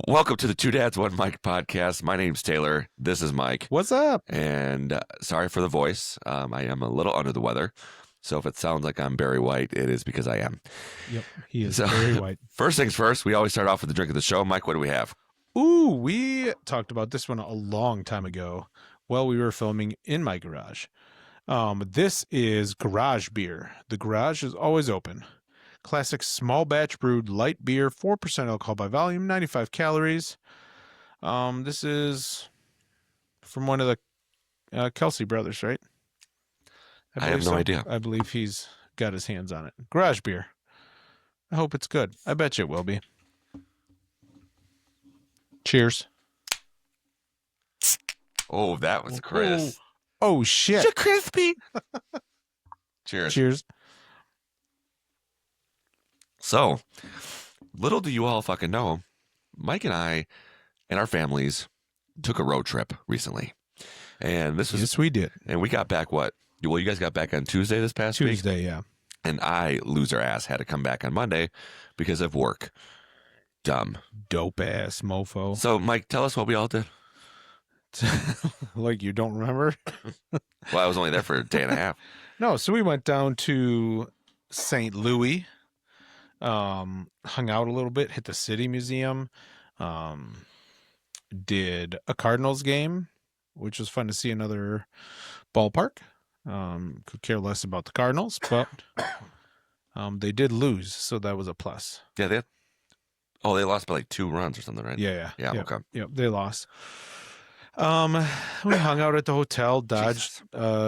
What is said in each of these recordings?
Welcome to the Two Dads, One Mike podcast. My name's Taylor. This is Mike. What's up? And sorry for the voice. I am a little under the weather. So if it sounds like I'm Barry White, it is because I am. Yep, he is very white. First things first, we always start off with the drink of the show. Mike, what do we have? Ooh, we talked about this one a long time ago while we were filming in my garage. This is garage beer. The garage is always open. Classic small batch brewed light beer, 4% alcohol by volume, 95 calories. This is from one of the Kelsey brothers, right? I have no idea. I believe he's got his hands on it. Garage beer. I hope it's good. I bet you it will be. Cheers. Oh, that was crisp. Oh shit. So crispy. Cheers. Cheers. So, little do you all fucking know, Mike and I and our families took a road trip recently. And this was... Yes, we did. And we got back what? Well, you guys got back on Tuesday this past week? Tuesday, yeah. And I, loser ass, had to come back on Monday because of work. Dumb. Dope ass mofo. So, Mike, tell us what we all did. Like you don't remember? Well, I was only there for a day and a half. No, so we went down to St. Louis, hung out a little bit, hit the City Museum, did a Cardinals game, which was fun to see another ballpark. Could care less about the Cardinals, but they did lose, so that was a plus. Yeah, they lost by like 2 runs or something, right? Yeah. Okay. Yep, they lost. We hung out at the hotel, dodged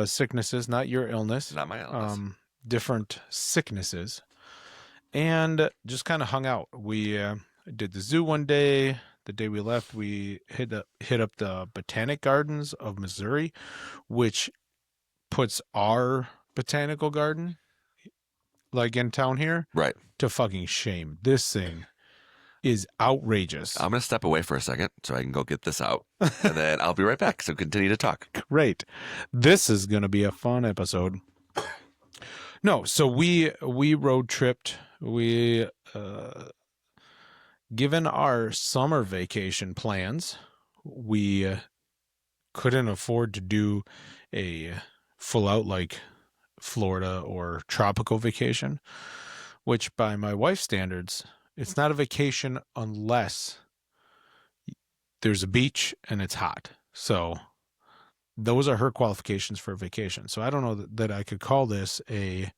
sicknesses, not your illness. Not my illness. Different sicknesses, and just kind of hung out. We did the zoo one day. The day we left, we hit up the Botanic Gardens of Missouri, which puts our botanical garden, like in town here, Right. to fucking shame. This thing is outrageous. I'm going to step away for a second so I can go get this out, and then I'll be right back. So continue to talk. Great. This is going to be a fun episode. No, so we road tripped. We, given our summer vacation plans, we couldn't afford to do a full out like Florida or tropical vacation, which by my wife's standards, it's not a vacation unless there's a beach and it's hot. So those are her qualifications for a vacation. So I don't know that I could call this a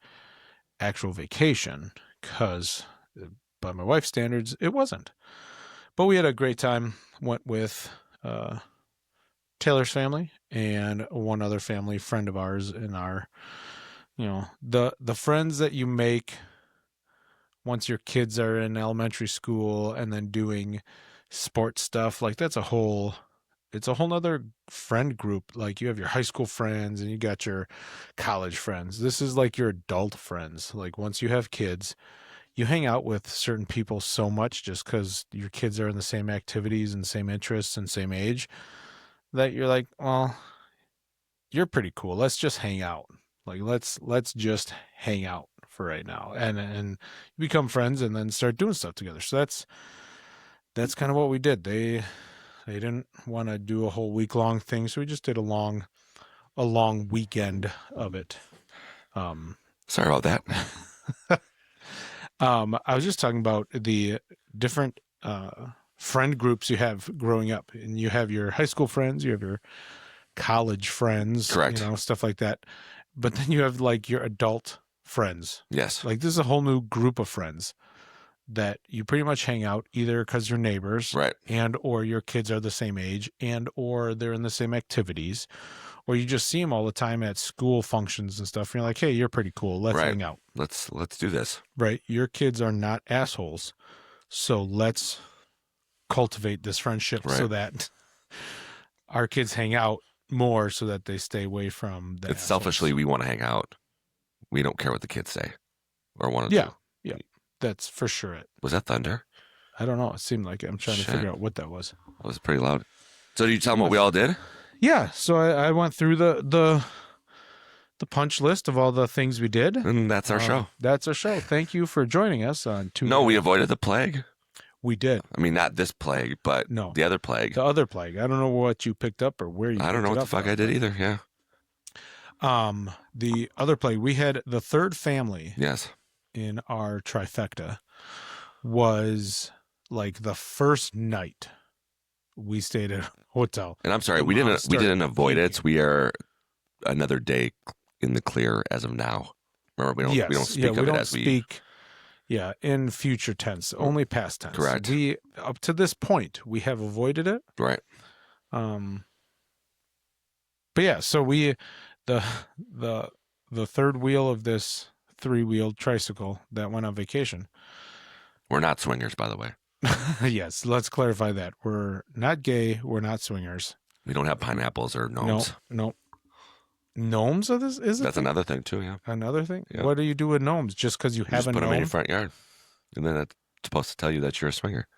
actual vacation because by my wife's standards, it wasn't. But we had a great time. Went with Taylor's family and one other family friend of ours in our, the friends that you make once your kids are in elementary school and then doing sports stuff. Like it's a whole nother friend group. Like you have your high school friends and you got your college friends. This is like your adult friends. Like once you have kids, you hang out with certain people so much just because your kids are in the same activities and same interests and same age that you're like, well, you're pretty cool. Let's just hang out. Like let's just hang out for right now and become friends and then start doing stuff together. So that's kind of what we did. They didn't want to do a whole week-long thing, so we just did a long weekend of it. Sorry about that. I was just talking about the different friend groups you have growing up, and you have your high school friends, you have your college friends, correct? Stuff like that. But then you have like your adult friends. Yes. Like this is a whole new group of friends that you pretty much hang out either because you're neighbors, right, and or your kids are the same age, and or they're in the same activities, or you just see them all the time at school functions and stuff. And you're like, hey, you're pretty cool. Let's hang out. Let's do this. Right. Your kids are not assholes, so let's cultivate this friendship so that our kids hang out more, so that they stay away from the. It's selfishly we want to hang out. We don't care what the kids say or want to do. Yeah. That's for sure it. Was that thunder? I don't know. It seemed like it. I'm trying to figure out what that was. That was pretty loud. So did you tell them what we all did? Yeah. So I went through the punch list of all the things we did. And that's our show. That's our show. Thank you for joining us on Two. No, we avoided the plague. We did. I mean, not this plague, but No. the other plague. The other plague. I don't know what you picked up or where you I don't know what the fuck I did either. Yeah. The other plague, we had the third family Yes. in our trifecta was like the first night we stayed at a hotel. And I'm sorry, The we mom didn't started avoid it. puking. We are another day in the clear as of now. Remember, we don't speak of it as we. Yeah, in future tense, only past tense. Correct. We up to this point we have avoided it. Right. But yeah, so we the third wheel of this 3-wheeled tricycle that went on vacation. We're not swingers, by the way. Yes, let's clarify that. We're not gay, we're not swingers. We don't have pineapples or gnomes. No. Gnomes are this is it? That's another thing too, yeah. Another thing? Yeah. What do you do with gnomes? Just because you have just a put gnome? them in your front yard. And then it's supposed to tell you that you're a swinger.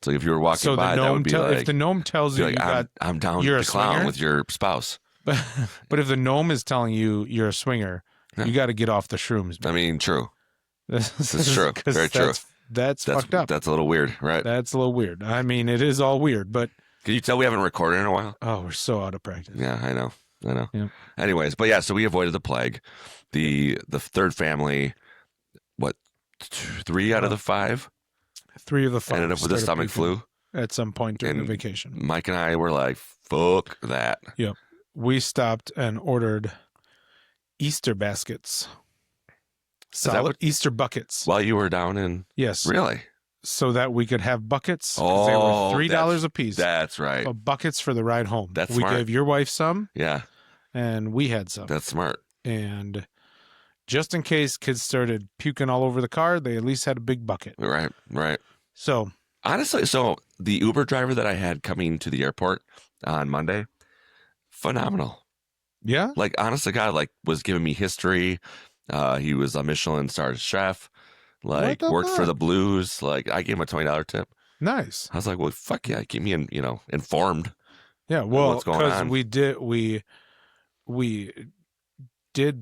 So if you were walking by, that would be like, if the gnome tells you, I'm down you're to a clown swinger? with your spouse. But if the gnome is telling you you're a swinger, Yeah. you got to get off the shrooms. I mean, true. This is true. Very true. That's fucked up. That's a little weird, right? That's a little weird. I mean, it is all weird, but Can you tell we haven't recorded in a while? oh, we're so out of practice. Yeah, I know. Yeah. Anyways, but yeah, so we avoided the plague. The third family, what, 3 out of the 5 3 of the 5 ended up with a started stomach puking flu. at some point during the And vacation. Mike and I were like, fuck that. Yep. We stopped and ordered Easter baskets. Solid Easter buckets. While you were down in, Yes. really? So that we could have buckets. 'Cause they were $3 a piece. That's right. Buckets for the ride home. That's we smart. gave your wife some, Yeah, and we had some. that's smart. And just in case kids started puking all over the car, they at least had a big bucket. Right. So Honestly, so the Uber driver that I had coming to the airport on Monday, phenomenal. yeah, Like, honest to God, like, was giving me history. He was a Michelin star chef. Like, What the worked for fuck? the Blues. Like, I gave him a $20 tip. nice. I was like, well, fuck yeah, keep me informed. Yeah, well, what's going because on. we did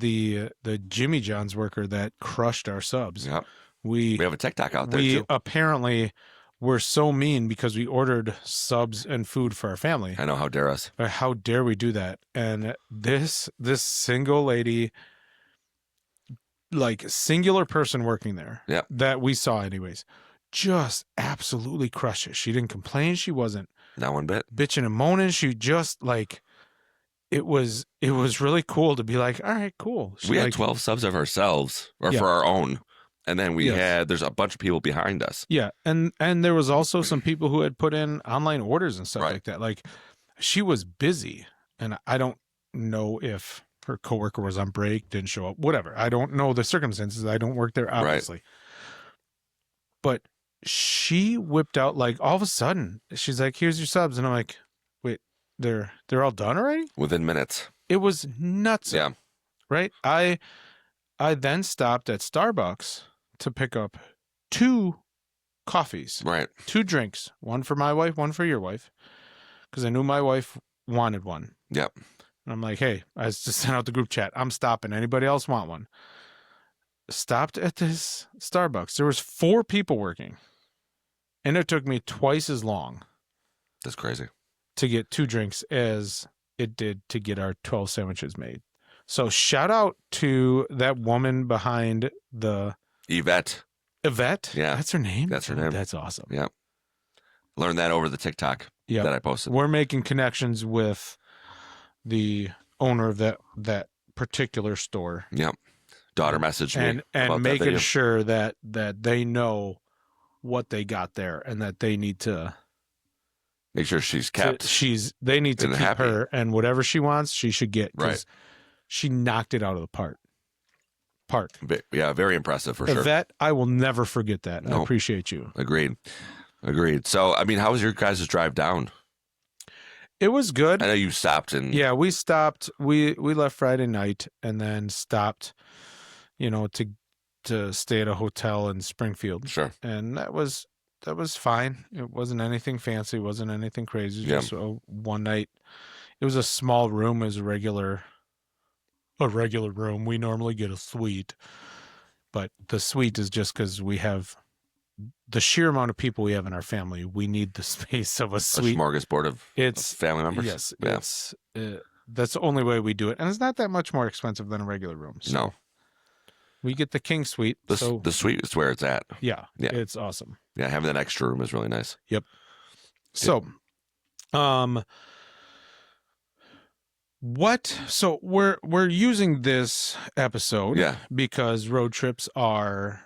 the Jimmy John's worker that crushed our subs. Yep. We We have a TikTok out there we too. apparently were so mean because we ordered subs and food for our family. I know, how dare us. But how dare we do that? And this single lady, like singular person working there, Yep. that we saw anyways, just absolutely crushed it. She didn't complain. She wasn't Not one bit. bitching and moaning. She just like it was really cool to be like, all right, cool. She, We had like, 12 subs of ourselves, or Yeah. for our own. And then Yes. there's a bunch of people behind us. Yeah, and there was also some people who had put in online orders and stuff Right. like that. Like she was busy, and I don't know if her coworker was on break, didn't show up, whatever. I don't know the circumstances. I don't work there, obviously. But she whipped out like all of a sudden. She's like, "Here's your subs," and I'm like, "Wait, they're all done already?" Within minutes. It was nuts. Yeah. Right. I then stopped at Starbucks to pick up 2 coffees. Right. 2 drinks, one for my wife, one for your wife, because I knew my wife wanted one. Yep. And I'm like, hey, I just sent out the group chat. I'm stopping. Anybody else want one? Stopped at this Starbucks. There was 4 people working, and it took me twice as long That's crazy. to get 2 drinks as it did to get our 12 sandwiches made. So shout out to that woman behind the Yvette. Yvette. Yeah. That's her name? That's her name. That's awesome. Yep. Learned that over the TikTok Yeah. that I posted. We're making connections with the owner of that particular store Yep. Daughter messaged me and about that making video. sure that they know what they got there and that they need to Make sure she's kept. they need to and keep happy. her, and whatever she wants she should get, 'cause Right. she knocked it out of the park. Yeah, very impressive for sure. Yvette, I will never forget that. I No. appreciate you. Agreed. So, I mean, how was your guys' drive down? It was good. I know you stopped and Yeah, we stopped. We left Friday night and then stopped, to stay at a hotel in Springfield, sure. and that was fine. It wasn't anything fancy. It wasn't anything crazy. Yeah. Just one night. It was a small room. It was a regular room. We normally get a suite, but the suite is just because we have the sheer amount of people we have in our family, we need the space of a A suite. smorgasbord of It's family members. yes, Yeah. it's that's the only way we do it, and it's not that much more expensive than a regular room. So No. we get the king suite. So The suite is where it's at. yeah, Yeah. it's awesome. Yeah, having that extra room is really nice. So, so we're using this episode Yeah. because road trips are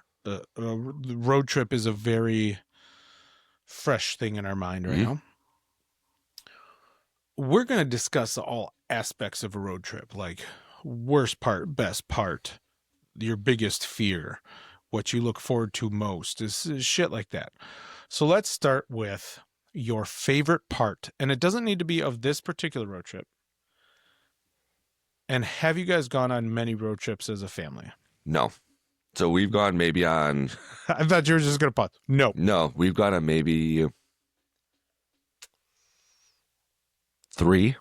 road trip is a very fresh thing in our mind right Mhm. now. We're going to discuss all aspects of a road trip, like worst part, best part, your biggest fear, what you look forward to most, is shit like that. So let's start with your favorite part, and it doesn't need to be of this particular road trip. And have you guys gone on many road trips as a family? No. So we've gone maybe on. I thought you were just going to pause. No, we've gone on maybe 3.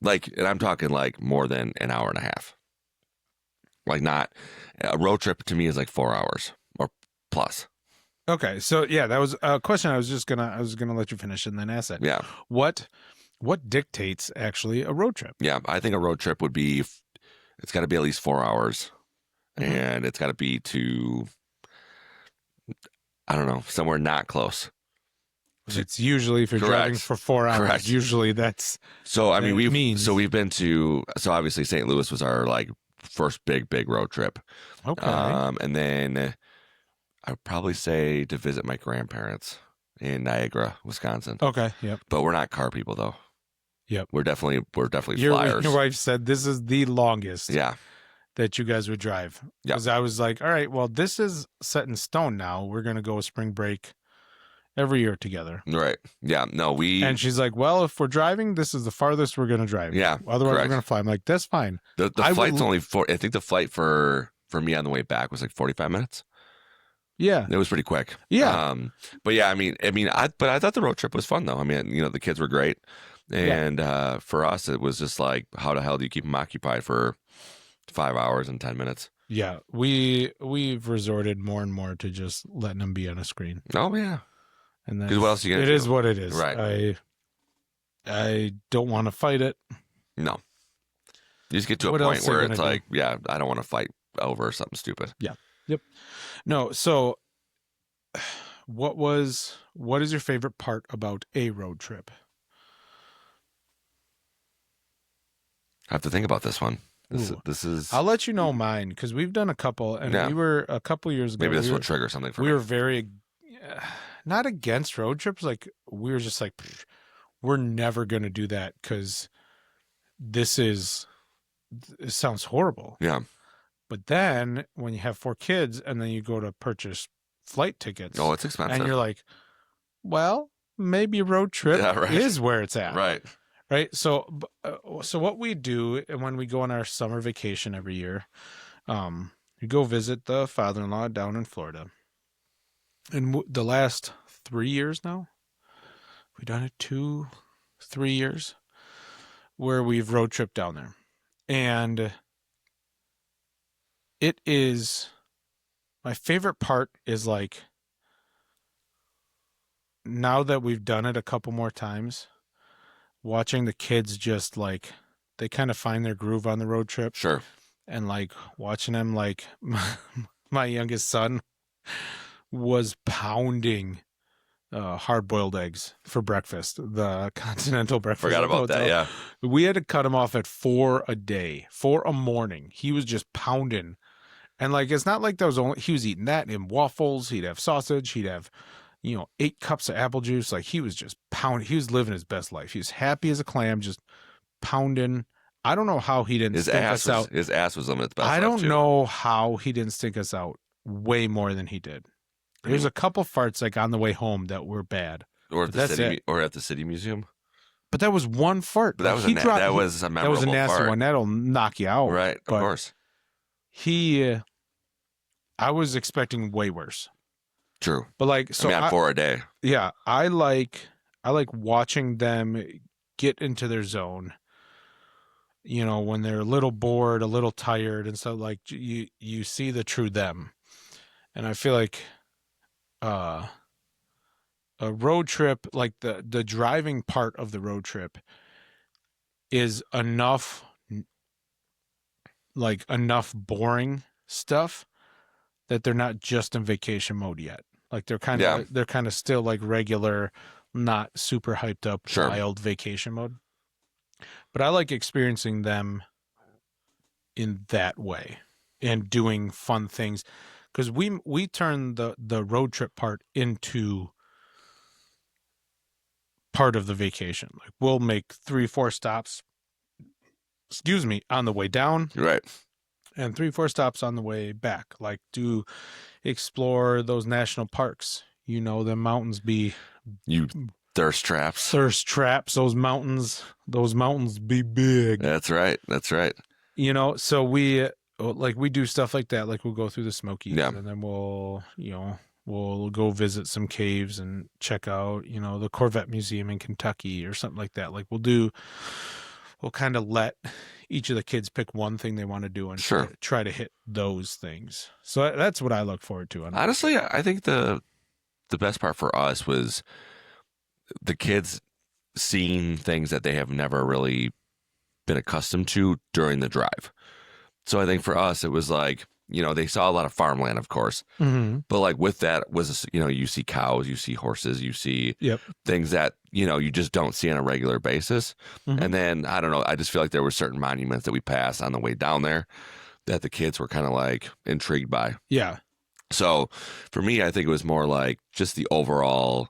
Like, and I'm talking like more than an hour and a half. Like, not a road trip to me is like 4 hours or plus. Okay, so yeah, that was a question I was gonna let you finish and then ask that. Yeah. What dictates actually a road trip? Yeah. I think a road trip would be, it's got to be at least 4 hours. Mhm. And it's got to be to, I don't know, somewhere not close. It's usually if you're Correct. driving for 4 hours. Correct. Usually that's So, I mean, that we've been to, so obviously St. Louis was our like first big road trip. okay. And then I would probably say to visit my grandparents in Niagara, Wisconsin. Okay. Yep. But we're not car people though. Yep. We're definitely Your flyers. wife said this is the longest Yeah. that you guys would drive. Yeah. Because I was like, all right, well, this is set in stone now. We're gonna go spring break every year together. Right. Yeah. No, And she's like, well, if we're driving, this is the farthest we're gonna drive. Yeah. Otherwise, correct. we're gonna fly. I'm like, that's fine. The I flight's would- only I think the flight for me on the way back was like 45 minutes. Yeah. It was pretty quick. Yeah. But yeah, I thought the road trip was fun though. I mean, the kids were great. And for us, it was just like, how the hell do you keep them occupied for 5 hours and 10 minutes? Yeah. We've resorted more and more to just letting them be on a screen. Oh yeah. And then 'Cause what else are you gonna it do? is what it is. Right. I don't want to fight it. No. You just get to a What point else are where you it's gonna like, yeah, I don't want to fight over something stupid. No, so what is your favorite part about a road trip? I have to think about this one. Ooh. This is I'll let you know mine because we've done a couple, and Yeah. we were a couple years ago. maybe this we will were, trigger something for we me. were very not against road trips. Like we were just like, "Pfft, we're never gonna do that because it sounds horrible. Yeah. But then when you have 4 kids and then you go to purchase flight tickets, Oh, it's expensive. and you're like, well, maybe a road trip Yeah, right. is where it's at. Right. Right. So what we do when we go on our summer vacation every year, we go visit the father-in-law down in Florida. And the last 3 years now, we've done it 2-3 years where we've road tripped down there. And it is, my favorite part is like, now that we've done it a couple more times, watching the kids just like, they kind of find their groove on the road trip, Sure. and like watching them, like my youngest son was pounding hard-boiled eggs for breakfast, the continental breakfast. Forgot at the about that. hotel. Yeah. We had to cut him off at 4 a day, 4 a morning. He was just pounding. And like, it's not like that was only, he was eating that and waffles. He'd have sausage. He'd have, 8 cups of apple juice. Like he was just pounding. He was living his best life. He was happy as a clam, just pounding. I don't know how he didn't stink us out. His ass was on its best. I life, don't too. know how he didn't stink us out way more than he did. There's a couple farts like on the way home that were bad. Or at the That's city, it. or at the city museum. But that was one fart. But that Like, was that was a that memorable was a nasty fart. one. That'll knock you out. Right. Of But course. I was expecting way worse. True. But like, so on 4 a day. yeah, I like watching them get into their zone. When they're a little bored, a little tired, and so like you see the true them, and I feel like uh a road trip, like the driving part of the road trip is enough, like enough boring stuff that they're not just in vacation mode yet. Like Yeah. they're kind of still like regular, not super hyped up Sure. wild vacation mode. But I like experiencing them in that way and doing fun things, because we turn the road trip part into part of the vacation. Like we'll make 3-4 stops, excuse me, on the way down, Right. and 3-4 stops on the way back. Like to explore those national parks. The mountains be You thirst traps. thirst traps. Those mountains be big. That's right. That's right. So we do stuff like that. Like we'll go through the Smokies, Yeah. and then we'll go visit some caves and check out, the Corvette Museum in Kentucky or something like that. Like we'll kind of let each of the kids pick one thing they want to do and Sure. try to hit those things. So that's what I look forward to. Honestly, I think the best part for us was the kids seeing things that they have never really been accustomed to during the drive. So I think for us, it was like, they saw a lot of farmland, of course, Mm-hmm. but like with that was, you see cows, you see horses, you see Yep. things that, you just don't see on a regular basis. Mhm. And then, I don't know, I just feel like there were certain monuments that we passed on the way down there that the kids were kind of like intrigued by. Yeah. So for me, I think it was more like just the overall,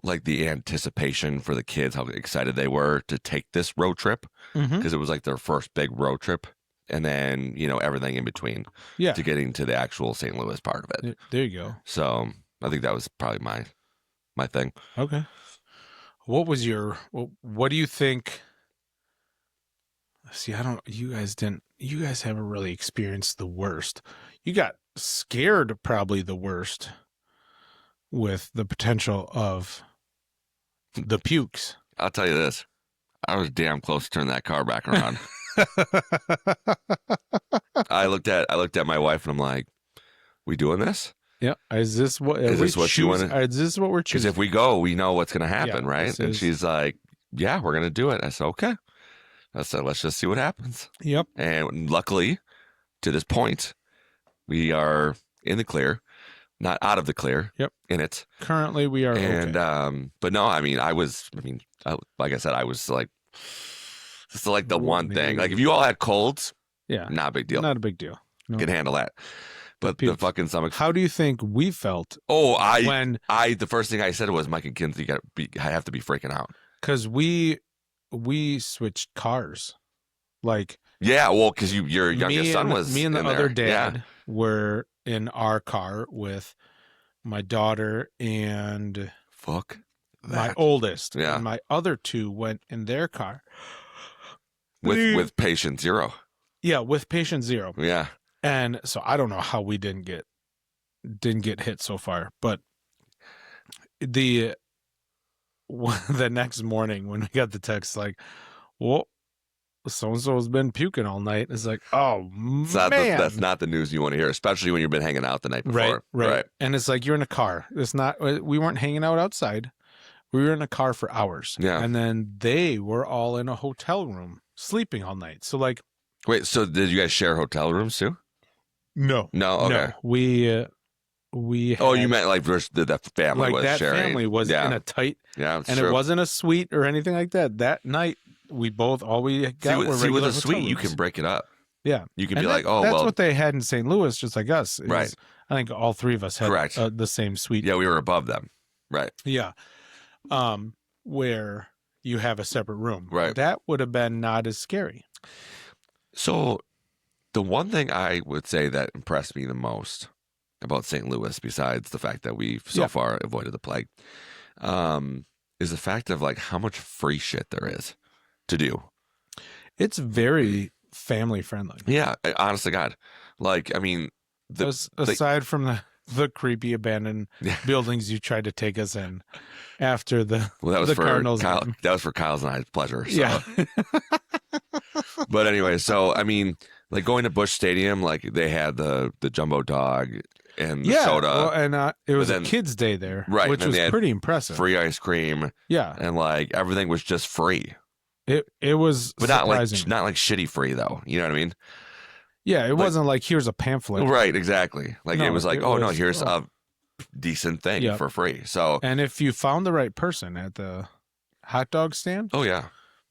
like the anticipation for the kids, how excited they were to take this road trip, Mm-hmm. because it was like their first big road trip. And then, everything in between Yeah. to getting to the actual St. Louis part of it. There you go. So I think that was probably my thing. Okay. What do you think? See, you guys haven't really experienced the worst. You got scared probably the worst with the potential of the pukes. I'll tell you this. I was damn close to turning that car back around. I looked at my wife and I'm like, we doing this? Yeah. Is this what you want to? Is this what we're Because choosing? if we go, we know what's going to happen, Yeah, right? And she's like, yeah, we're going to do it. I said, okay. I said, let's just see what happens. Yep. And luckily, to this point, we are in the clear, not out of the clear. Yep. In it. Currently, we are. And okay. but no, like I said, I was like, it's like the one thing. Like if you all had colds, yeah, not a big deal. Not a big deal. No. Can handle that. But the fucking stomach. How do you think we felt? Oh, the first thing I said was, Mike and Kinsey, I have to be freaking out. Because we switched cars. Like, yeah, well, because your youngest son was me and the in other there. dad were in our car with my daughter and fuck my oldest. Yeah. And my other two went in their car. With patient zero. Yeah, with patient zero. Yeah. And so I don't know how we didn't get hit so far, but the next morning when we got the text, like, well, so-and-so has been puking all night. It's like, oh, man. That's not the news you want to hear, especially when you've been hanging out the night before. Right. And it's like, you're in a car. We weren't hanging out outside. We were in a car for hours. Yeah. And then they were all in a hotel room sleeping all night. So like. Wait, so did you guys share hotel rooms too? No. Okay. No. We had, you meant like the family like was that sharing. Family was in a tight. Yeah, and true. It wasn't a suite or anything like that. That night, we both all we got were regular with a hotel suite, rooms. you can break it up. Yeah, you can be like, oh, that's well, what they had in St. Louis, just like us. Right. I think all three of us had the same suite. Yeah, we were above them. Right. Yeah. Where you have a separate room. Right. That would have been not as scary. So, the one thing I would say that impressed me the most about St. Louis, besides the fact that we've so far avoided the plague, is the fact of like how much free shit there is to do. It's very family friendly. Yeah, honest to God. Like, I mean, aside from the creepy abandoned buildings you tried to take us in after the Cardinals Kyle, game. that was for Kyle's and I's pleasure. So. Yeah. But anyway, so I mean, like going to Busch Stadium, like they had the jumbo dog and the Yeah, soda. well, and it was then- a kids' day there, Right, which and was they had pretty impressive. free ice cream, Yeah, and like everything was just free, it was but surprising. not like shitty free though. You know what I mean? Yeah, it wasn't like here's a pamphlet. Right, exactly. Like No, it was like, it oh no, was- here's a decent thing Yep. for free. So, And if you found the right person at the hot dog stand, oh yeah,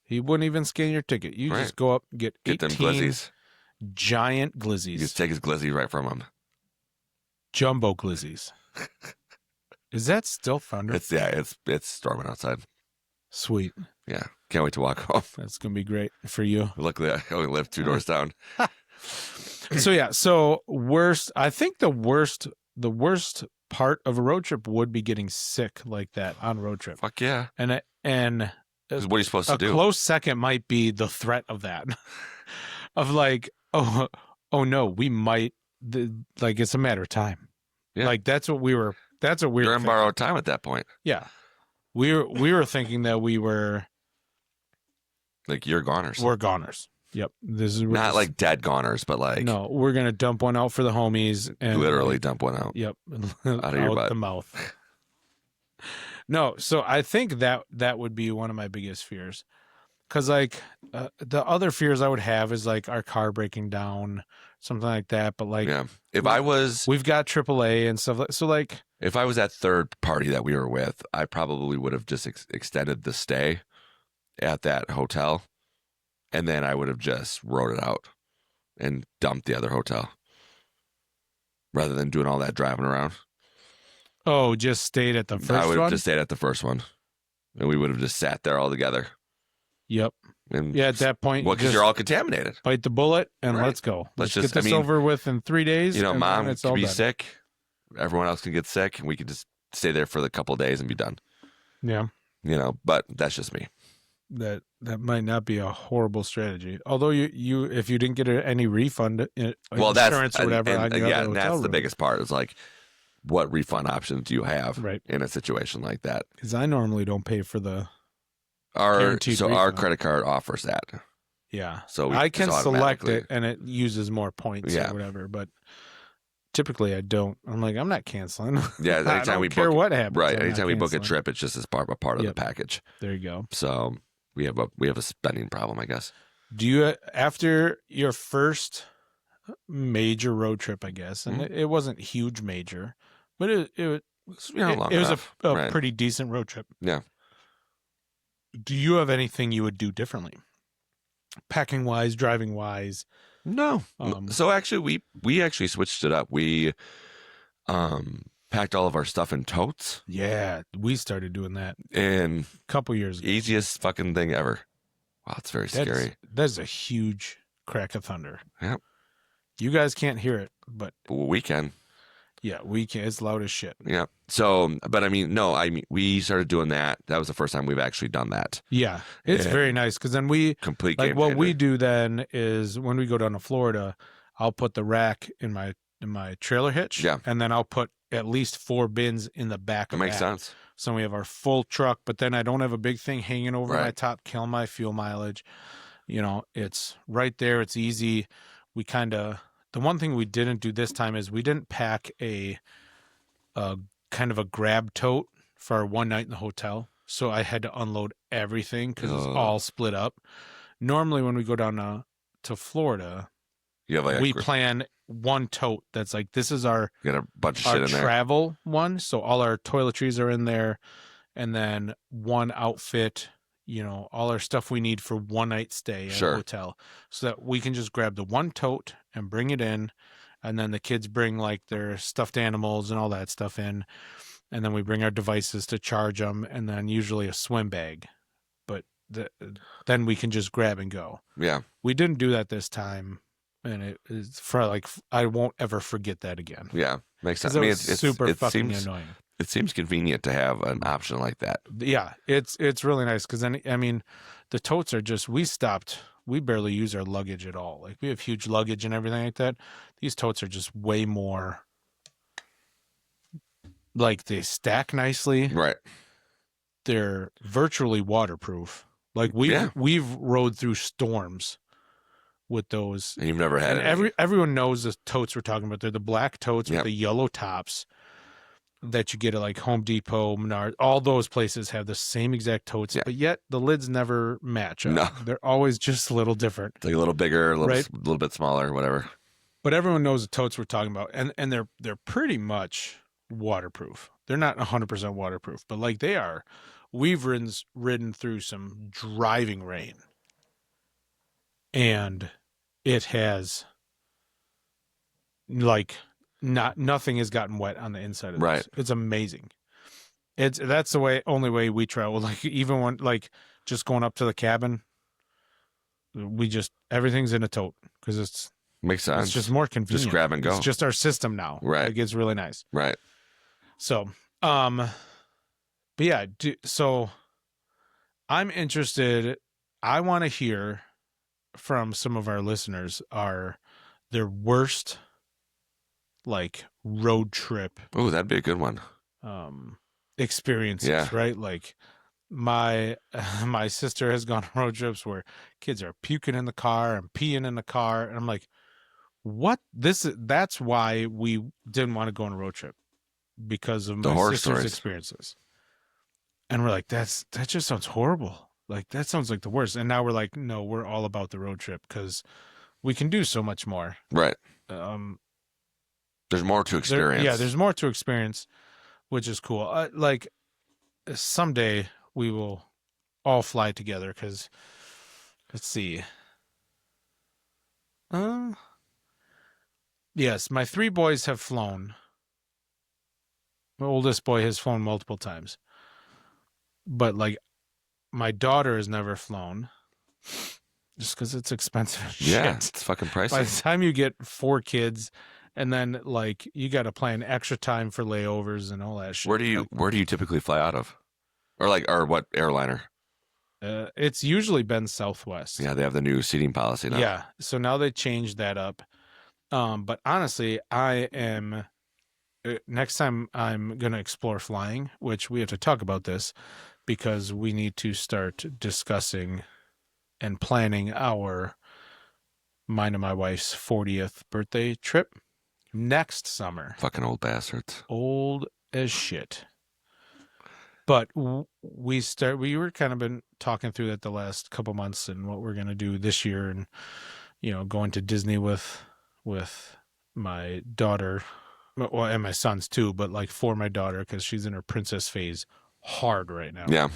he wouldn't even scan your ticket. You Right. just go up, get get them 18 glizzies. giant You glizzies, just take his glizzy right from him. jumbo glizzies. Is that still thunder? It's storming outside. Sweet. Yeah, can't wait to walk home. That's gonna be great for you. Luckily, I only live 2 doors down. So worst. I think the worst part of a road trip would be getting sick like that on road trip. Fuck yeah! And 'Cause what are you supposed to a do? close second might be the threat of that, of like, oh no, we might. Like it's a matter of time. Yeah. Like that's what we were You're in thinking. borrowed time at that point. Yeah, we were thinking that we were Like you're goners. we're goners. Yep, this is Not like dead goners, but like no, we're gonna dump one out for the homies and literally dump one out. Yep, Out of your butt. the mouth. No, so I think that would be one of my biggest fears, because like the other fears I would have is like our car breaking down, something like that. But like, Yeah. If I was we've got AAA and stuff like so. Like, if I was that third party that we were with, I probably would have just extended the stay at that hotel, and then I would have just rode it out and dumped the other hotel rather than doing all that driving around. oh, just stayed at the I first would have one. just stayed at the first one, and we would have just sat there all together. Yep. And Yeah. At that point, well, because just you're all contaminated. bite the bullet and Right. let's go. Let's Let's just- get I this mean, over with in 3 days. You know, and mom then it's can all be done. sick. Everyone else can get sick, and we can just stay there for the couple of days and be done. Yeah. You know, but that's just me. That might not be a horrible strategy. Although you if you didn't get any refund, Well, that's insurance or whatever, on your other and that's hotel the room. biggest part. Is like, what refund options do you have Right. in a situation like that? Because I normally don't pay for the Our Guaranteed our refund. credit card offers that, yeah. so we I can just select automatically- it and it uses more points Yeah. or whatever, but typically I don't. I'm like, I'm not canceling. Yeah, I anytime don't we care book, what happens. right? I'm not Anytime we book a canceling. trip, it's just as part of Yep. the package. There you go. So we have a spending problem, I guess. Do you after your first major road trip, I guess, and Mm-hmm. it wasn't huge major, but it Long was enough. a Right. pretty decent road trip. Yeah. Do you have anything you would do differently? Packing wise, driving wise? No. Um, So actually, we actually switched it up. We packed all of our stuff in totes, Yeah, we started doing that and a couple years ago. easiest fucking thing ever. Wow, it's very scary. That's a huge crack of thunder. Yep. You guys can't hear it, but But we can. yeah, we can. It's loud as shit. Yeah. So, but I mean, no, we started doing that. That was the first time we've actually done that. Yeah, it's Yeah. very nice because then we Complete like game what changer. we do then is when we go down to Florida, I'll put the rack in my trailer hitch, Yeah. and then I'll put at least 4 bins in the back That of makes that. sense. So we have our full truck, but then I don't have a big thing hanging over my Right. top, kill my fuel mileage. You know, it's right there. It's easy. We the one thing we didn't do this time is we didn't pack a kind of a grab tote for our one night in the hotel. So I had to unload everything because it's Ugh. all split up. Normally when we go down to Florida, You have like we plan one tote that's like, this is our you got a bunch of shit in there. travel one. So all our toiletries are in there, and then one outfit, you know, all our stuff we need for one night stay at Sure. a hotel, so that we can just grab the one tote and bring it in. And then the kids bring like their stuffed animals and all that stuff in. And then we bring our devices to charge them, and then usually a swim bag. But then we can just grab and go. Yeah. We didn't do that this time. And it is for like, I won't ever forget that again. Yeah. Makes sense. 'Cause I mean, it was super it fucking seems annoying. it seems convenient to have an option like that. Yeah, it's really nice because then I mean, the totes are just we barely use our luggage at all. Like we have huge luggage and everything like that. These totes are just way more like they stack nicely. Right. They're virtually waterproof. Like we've rode through storms with those. And you've never had And it. everyone knows the totes we're talking about. They're the black totes with Yep. the yellow tops that you get at like Home Depot, Menards. All those places have the same exact totes, Yeah. but yet the lids never match up. No. They're always just a little different. It's like a little bigger, Right. a little bit smaller, whatever. But everyone knows the totes we're talking about, and they're pretty much waterproof. They're not 100% waterproof, but like they are. We've ridden through some driving rain, and it has like nothing has gotten wet on the inside of Right. this. It's amazing. That's the only way we travel. Like even when like just going up to the cabin, everything's in a tote because Makes sense. it's just more convenient. Just grab and go. It's just our system now. Right. Like it's really nice. Right. So, but yeah, so I'm interested. I want to hear from some of our listeners their worst like road trip Oh, that'd be a good one. experiences, Yeah. right? Like my sister has gone on road trips where kids are puking in the car and peeing in the car, and I'm like, what? That's why we didn't want to go on a road trip, because of my horror sister's stories. experiences. And we're like, that just sounds horrible. Like that sounds like the worst. And now we're like, no, we're all about the road trip because we can do so much more. Right. There's more to experience. There's more to experience, which is cool. Like someday we will all fly together because let's see. Yes, my 3 boys have flown. My oldest boy has flown multiple times. But like my daughter has never flown just because it's expensive as Yeah, shit. it's fucking By pricey. the time you get 4 kids, and then like you got to plan extra time for layovers and all that shit. Where do you typically fly out of? Or what airliner? It's usually been Southwest. Yeah, they have the new seating policy now. Yeah. So now they changed that up. But honestly, I am next time I'm going to explore flying, which we have to talk about this because we need to start discussing and planning mine and my wife's 40th birthday trip next summer. Fucking old bastards. Old as shit. But we were kind of been talking through that the last couple months and what we're going to do this year, and going to Disney with my daughter, well, and my sons too, but like for my daughter because she's in her princess phase hard right now. Yeah.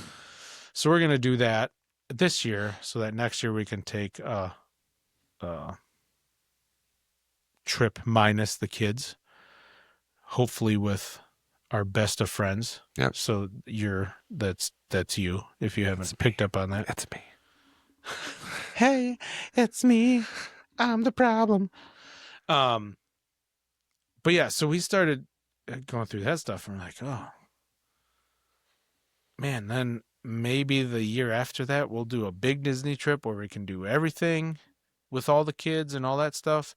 So we're going to do that this year so that next year we can take a trip minus the kids, hopefully with our best of friends. Yep. So that's you if you haven't picked up on that. That's me. Hey, it's me. I'm the problem. But yeah, so we started going through that stuff and we're like, oh man, then maybe the year after that we'll do a big Disney trip where we can do everything with all the kids and all that stuff.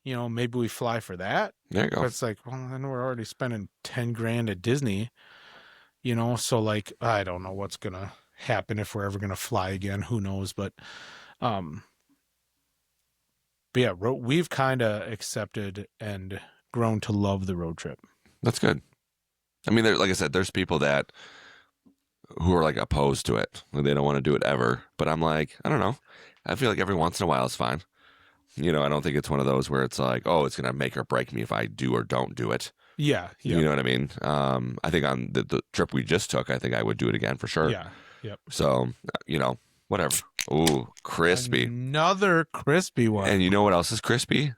Maybe we fly for that. There you go. But it's like, well, then we're already spending 10 grand at Disney, so like, I don't know what's going to happen if we're ever going to fly again. Who knows? But yeah, we've kind of accepted and grown to love the road trip. That's good. I mean, like I said, there's people who are like opposed to it. They don't want to do it ever. But I'm like, I don't know. I feel like every once in a while is fine. I don't think it's one of those where it's like, oh, it's going to make or break me if I do or don't do it. Yeah. You know what I mean? I think on the trip we just took, I think I would do it again for sure. Yeah. Yep. So, whatever. Ooh, crispy. Another crispy one. And you know what else is crispy?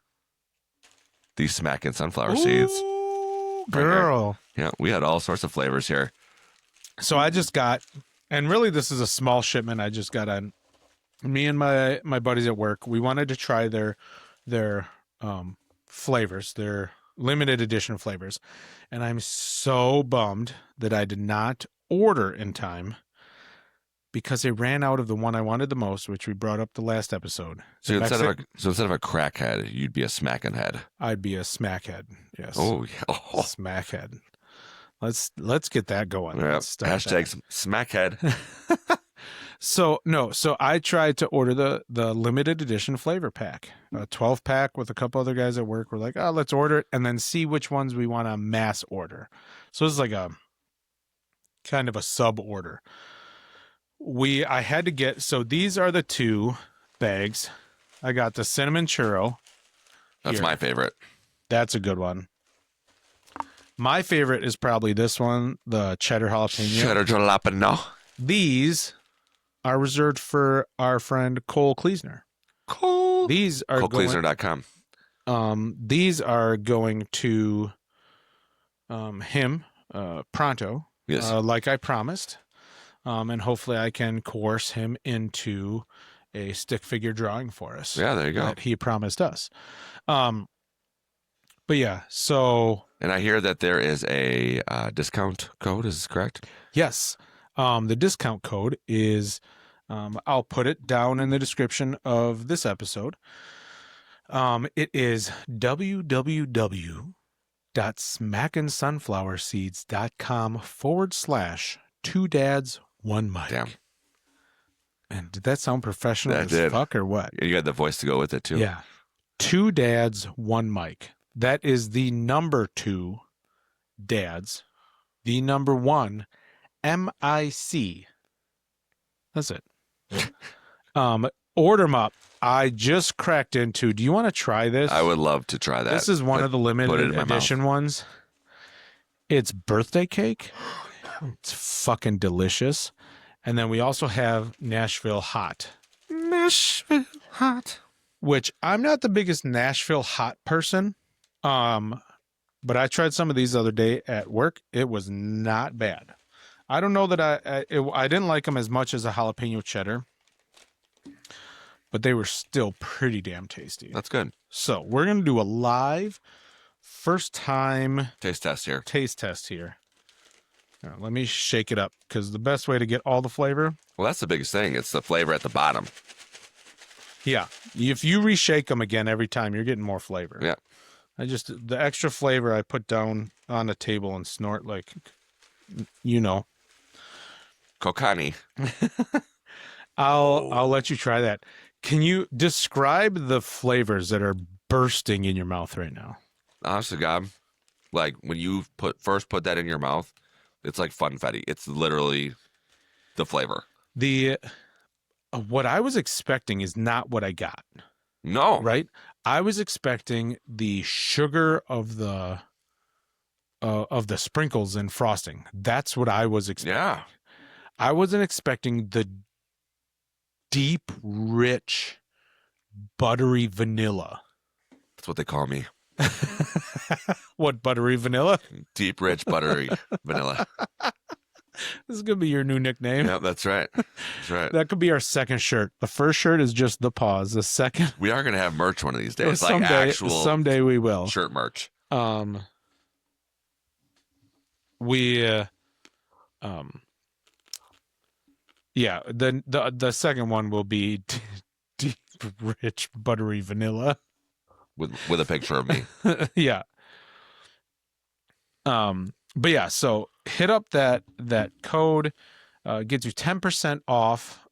These smacking sunflower seeds. Ooh, girl. Yeah, we had all sorts of flavors here. So I just got, and really this is a small shipment I just got on. Me and my buddies at work, we wanted to try their flavors, their limited edition flavors. And I'm so bummed that I did not order in time because they ran out of the one I wanted the most, which we brought up the last episode. So instead of a crackhead, you'd be a smacking head. I'd be a smackhead. Yes. Oh, yeah. Oh. Smackhead. Let's get that going. Yeah. Let's start Hashtag that. smackhead. So no, so I tried to order the limited edition flavor pack, a 12 pack with a couple other guys at work. We're like, oh, let's order it and then see which ones we want to mass order. So it's like a kind of a sub order. I had to get, so these are the 2 bags. I got the cinnamon churro. That's Here. my favorite. That's a good one. My favorite is probably this one, the cheddar jalapeno. Cheddar jalapeno. These are reserved for our friend Cole Kleesner. These are ColeKleesner.com. These are going to him pronto. Yes. Like I promised. And hopefully I can coerce him into a stick figure drawing for us. Yeah, there you go. That he promised us. But yeah, so. And I hear that there is a discount code. Is this correct? Yes. The discount code is, I'll put it down in the description of this episode. It is www.smackinsunflowerseeds.com/2dads1mic. Damn. And did that sound professional That as did. fuck or what? You got the voice to go with it too. Yeah. 2 dads, 1 mic. That is the number 2 dads. The number 1 MIC. That's it. Order them up. I just cracked into. Do you want to try this? I would love to try that. This is one of the limited edition ones. It's birthday cake. It's fucking delicious. And then we also have Nashville Hot. Nashville Hot. Which I'm not the biggest Nashville Hot person. But I tried some of these the other day at work. It was not bad. I don't know that I didn't like them as much as a jalapeno cheddar, but they were still pretty damn tasty. That's good. So we're going to do a live first time Taste test here. Let me shake it up because the best way to get all the flavor. Well, that's the biggest thing. It's the flavor at the bottom. Yeah. If you reshake them again every time, you're getting more flavor. Yeah. The extra flavor I put down on the table and snort like, you know. Kokani. I'll let you try that. Can you describe the flavors that are bursting in your mouth right now? Honest to God, like when you first put that in your mouth, it's like funfetti. It's literally the flavor. What I was expecting is not what I got. No. Right? I was expecting the sugar of the sprinkles and frosting. That's what I was expecting. Yeah. I wasn't expecting the deep, rich, buttery vanilla. That's what they call me. What, buttery vanilla? Deep, rich, buttery vanilla. This is going to be your new nickname. Yeah, that's right. That's right. That could be our second shirt. The first shirt is just the pause. The second. We are going to have merch one of these days. Someday we will. Shirt merch. Yeah, the second one will be deep, rich, buttery vanilla with a picture of me. Yeah. But yeah, so hit up that code, gets you 10% off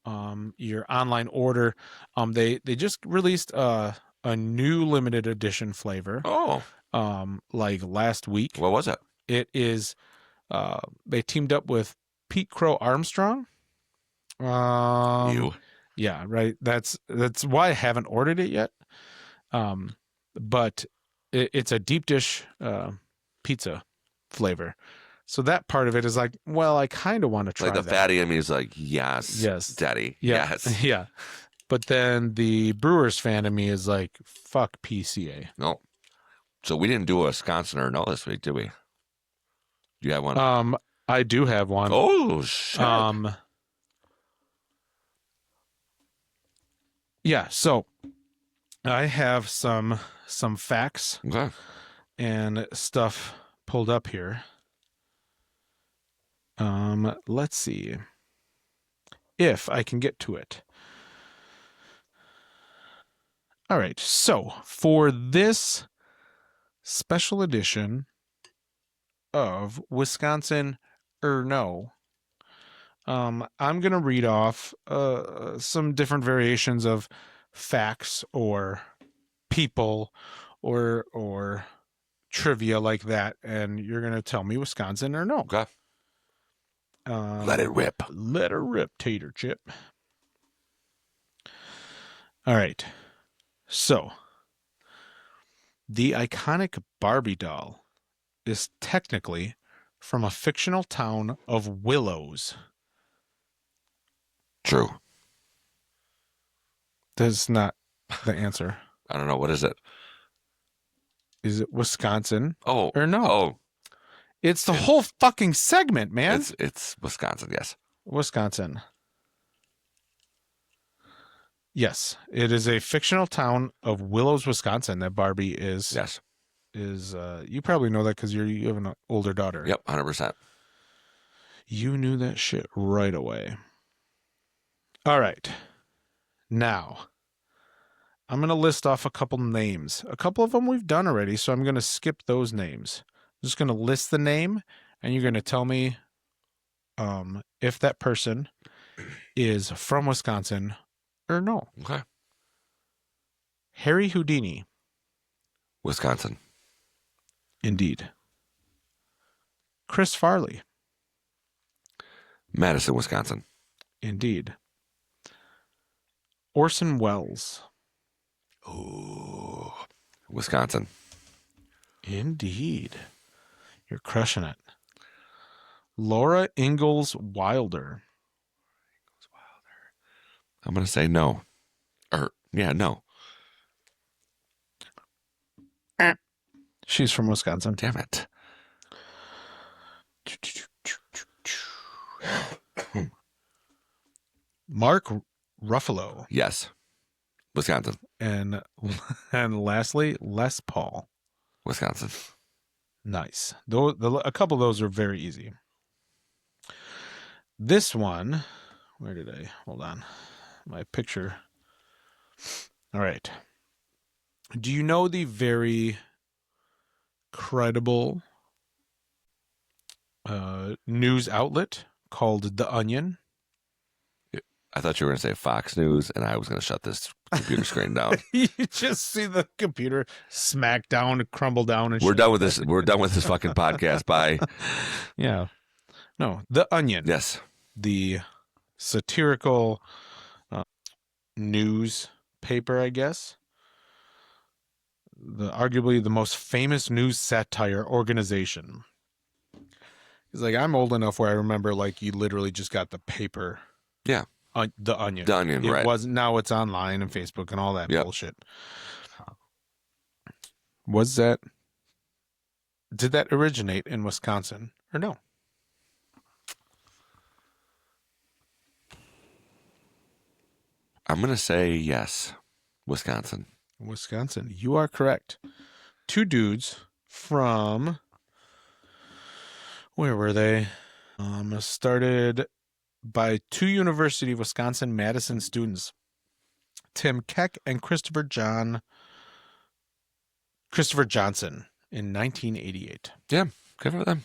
your online order. They just released a new limited edition flavor. Oh. Like last week. What was it? It is they teamed up with Pete Crow Armstrong. You. Yeah, right. That's why I haven't ordered it yet. But it's a deep dish pizza flavor. So that part of it is like, well, I kind of want to try like the that. fatty in me is like, yes, daddy, yeah. yes. Yeah. But then the Brewers fan in me is like, fuck PCA. No. So we didn't do a Wisconsin or no this week, did we? Do you have one? I do have one. Oh, shit. Yeah, so I have some facts Okay. and stuff pulled up here. Let's see if I can get to it. All right, so for this special edition of Wisconsin or No, I'm going to read off some different variations of facts or people or trivia like that, and you're going to tell me Wisconsin or no. Okay. Let it rip. Let her rip, tater chip. All right. So, the iconic Barbie doll is technically from a fictional town of Willows. True. That's not the answer. I don't know. What is it? Is it Wisconsin Oh. or no? Oh. It's the whole fucking segment, man. It's Wisconsin, yes. Wisconsin. Yes, it is a fictional town of Willows, Wisconsin that Barbie is. Yes. You probably know that because you have an older daughter. Yep, 100%. You knew that shit right away. All right. Now, I'm going to list off a couple names. A couple of them we've done already, so I'm going to skip those names. I'm just going to list the name, and you're going to tell me if that person is from Wisconsin or no. Okay. Harry Houdini. Wisconsin. Indeed. Chris Farley. Madison, Wisconsin. Indeed. Orson Welles. Ooh. Wisconsin. Indeed. You're crushing it. Laura Ingalls Wilder. I'm going to say no. No. She's from Wisconsin. Damn it. Mark Ruffalo. Yes. Wisconsin. And lastly, Les Paul. Wisconsin. Nice. A couple of those are very easy. This one, where did I? Hold on. My picture. All right. Do you know the very credible news outlet called The Onion? I thought you were going to say Fox News, and I was going to shut this computer screen down. You just see the computer smack down, crumble down, and We're shit. done with this. We're done with this fucking podcast. Bye. Yeah. No, The Onion. Yes. The satirical newspaper, I guess. Arguably the most famous news satire organization. It's like, I'm old enough where I remember, like, you literally just got the paper. Yeah. The Onion. The Onion, it right. wasn't. Now it's online and Facebook and all that Yep. bullshit. Did that originate in Wisconsin or no? I'm going to say yes. Wisconsin. Wisconsin. You are correct. Two dudes from, where were they? Started by two University of Wisconsin-Madison students, Tim Keck and Christopher Johnson, in 1988. Yeah. Good for them.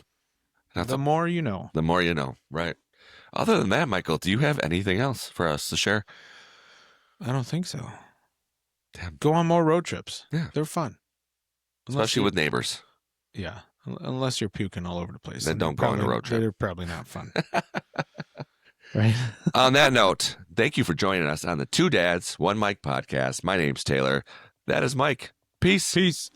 The more you know. The more you know. Right. Other than that, Michael, do you have anything else for us to share? I don't think so. Damn. Go on more road trips. Yeah. They're fun. Especially with neighbors. Yeah. Unless you're puking all over the place. Then don't go on a road trip. They're probably not fun. Right? On that note, thank you for joining us on the Two Dads, One Mic podcast. My name's Taylor. That is Mike. Peace. Peace.